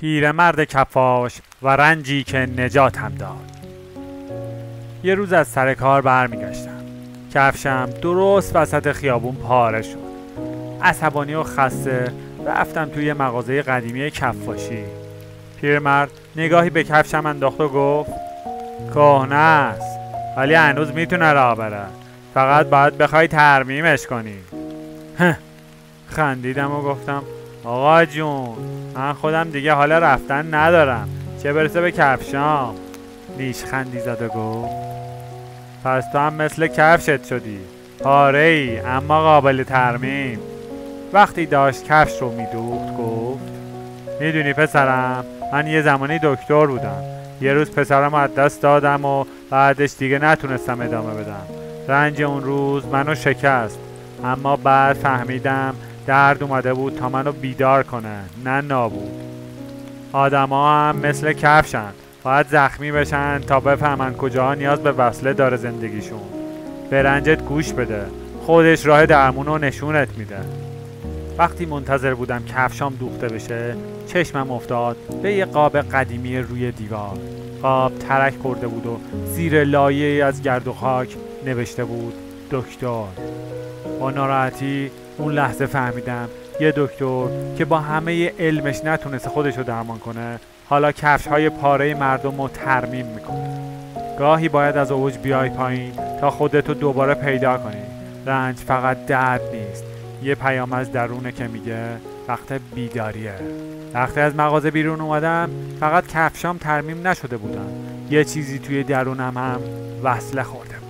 پیرمرد کفاش و رنجی که نجاتم داد. یه روز از سر کار برمیگشتم. کفشم درست وسط خیابون پاره شد. عصبانی و خسته رفتم توی مغازه قدیمی کفاشی. پیرمرد نگاهی به کفشم انداخت و گفت کهنه است ولی هنوز میتونه راه بره، فقط باید بخوای ترمیمش کنی. خندیدم و گفتم آقا جون، من خودم دیگه حال رفتن ندارم، چه برسه به کفشام. نیشخندی زد و گفت پس تو هم مثل کفشت شدی، پاره ای اما قابل ترمیم. وقتی داشت کفش رو میدوخت گفت میدونی پسرم، من یه زمانی دکتر بودم. یه روز پسرم از دست دادم و بعدش دیگه نتونستم ادامه بدم. رنج اون روز منو شکست، اما بعد فهمیدم درد اومده بود تا منو بیدار کنه، نه نابود. آدما هم مثل کفشن، باید زخمی بشن تا بفهمن کجاها نیاز به وصله داره زندگیشون. به رنجت گوش بده، خودش راه درمون رو نشونت میده. وقتی منتظر بودم کفشام دوخته بشه، چشمم افتاد به یه قاب قدیمی روی دیوار. قاب ترک خورده بود و زیر لایه‌ای از گرد و خاک نوشته بود دکتر. با ناراحتی اون لحظه فهمیدم یه دکتر که با همه علمش نتونست خودشو درمان کنه، حالا کفش‌های پاره مردم رو ترمیم میکنه. گاهی باید از اوج بیای پایین تا خودتو دوباره پیدا کنی. رنج فقط درد نیست، یه پیام از درونه که میگه وقت بیداریه. وقتی از مغازه بیرون اومدم فقط کفشام ترمیم نشده بودن، یه چیزی توی درونم هم وصله خورده بود.